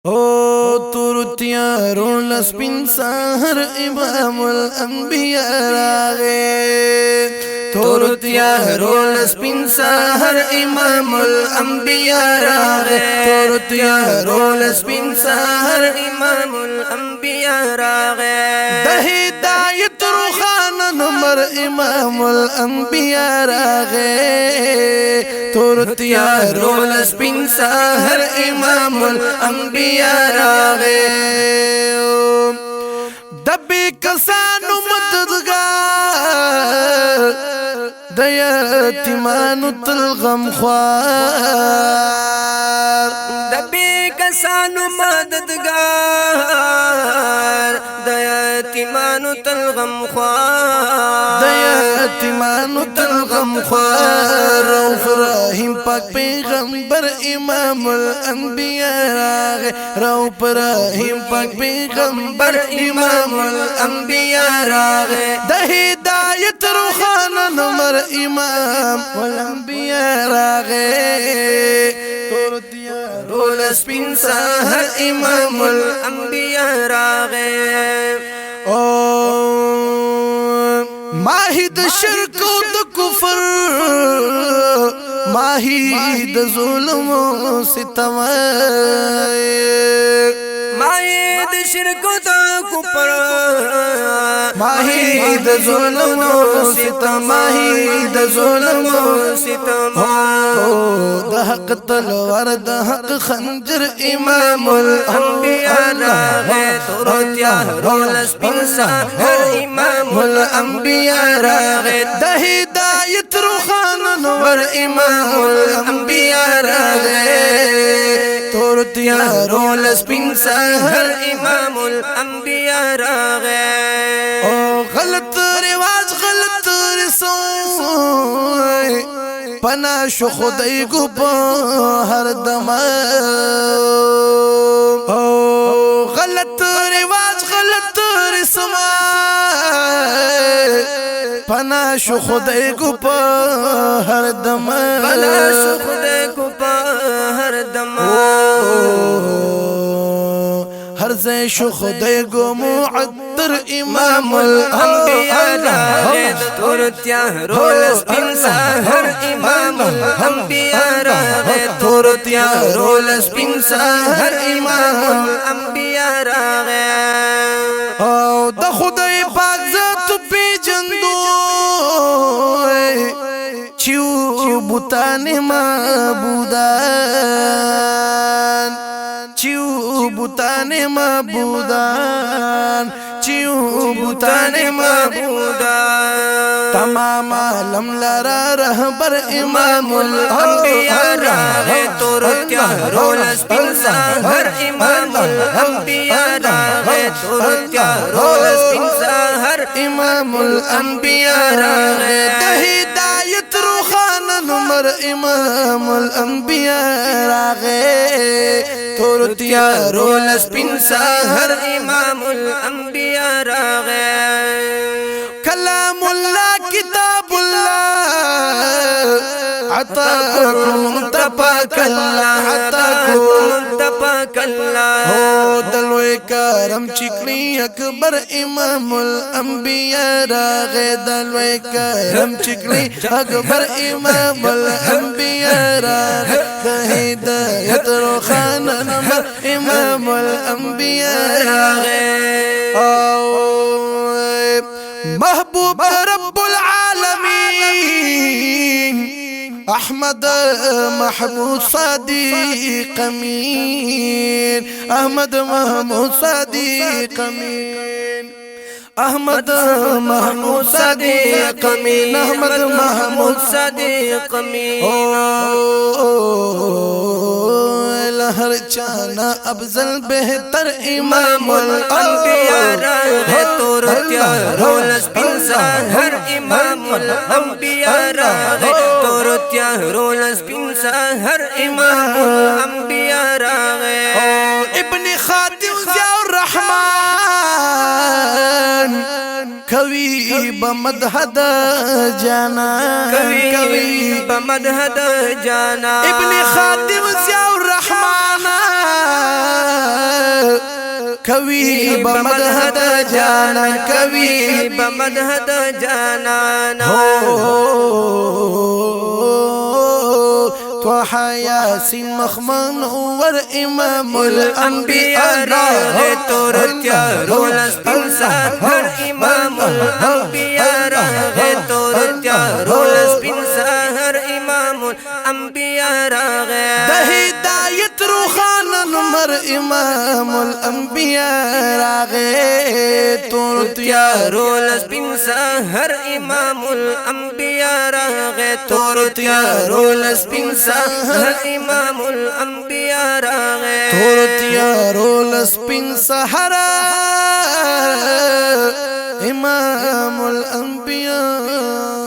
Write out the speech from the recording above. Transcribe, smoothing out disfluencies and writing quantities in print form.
او تورتیا رول سپین سحر امام الانبیاء راغے تورتیا رول سپین سحر امام الانبیاء راغے تورتیا رول سپین سحر امام الانبیاء راغے د ہدایت روخان نمبر امام الانبیاء راغے تورتیا رول سپین سحر امام الانبیاء راغے دبی کسانو مددگار د یتیمانو تل غم خوار دبی کسانو مددگار د یتیمانو تل غم خوار د یتیمانو تل غم خوار رؤف رحیم پاک پیغمبر امام الانبیاء راغے رؤف رحیم پاک پیغمبر امام الانبیاء راغے د ہدایت روخان نمبر امام الانبیاء راغے تورتیا رول سپین سحر امام الانبیاء راغے ماہی د شرک و د کفر ماہی د ظلم و ستم ماہی د شرک و د کفر ماہی د ظلم و ستم ماہی د ظلم و ستم د حق تلوار د حق خنجر امام الانبیاء راغے تورتیا رول سپین سحر امام الانبیاء راغے د ہدایت روخان نور امام الانبیاء راغے تورتیا رول سپین سحر امام الانبیاء راغے غلط رواج غلط رسول پنا شو خدای کو په هر دم غلط رواج غلط رسم پنا شو خدای کو په هر دم پنا شو خدای کو په هر دم ہر زی شو خدای گو معطر امام الانبیاء راغے تورتیا رول سپین سحر امام الانبیاء راغے تورتیا رول سپین سحر امام الانبیاء راغے او د خدای پاک ذات پی جندو چیو بوتان معبودان چیو بوتان معبودان چیو بوتان معبودان تمام عالم لرا رہبر امام الانبیاء راغے تورتیا رول سپین سحر امام الانبیاء راغے تورتیا رول سپین سحر امام الانبیاء راغے د ہدایت روخان نمبر امام الانبیاء راغے تورتیا رول سپین سحر امام الانبیاء راغے کلام اللہ کتاب اللہ عطاکم تپاک اللہ عطاکم تپاک اللہ ہو دلوے کرم چکلی اکبر امام الانبیاء راغے دلوے کرم چکلی اکبر امام الانبیاء راغے ہدایت روخان نمبر امام الانبیاء راغے محبوب رب العالمین احمد محمود صادق امین احمد محمود صادق امین احمد محمود صادق امین احمد محمود صادق امین ہر چانا افضل بہتر امام الانبیاء راغے تورتیا رول سپین سحر امام الانبیاء راغے تورتیا رول سپین سحر امام الانبیاء راغے ابن خاتم ضیاء الرحمن کوي بمدحد جانا کوي بمدحد جانا ابن خاتم ضیاء الرحمن کبھی بمدح د جانان کبھی بمدح د جانان طه یاسین مخمن ور امام الانبیاء راغ تور تیارو لسپین سحر امام الانبیاء راغ تور تیارو لسپین سحر امام الانبیاء راغ د ہدایت روخانه نمر امام الانبیاء راغ تور تیارو لسپین سحر امام الانبیاء راغ تور تیارو لسپین سحر امام الانبیاء راغ تور تیارو لسپین سحر امام الانبیاء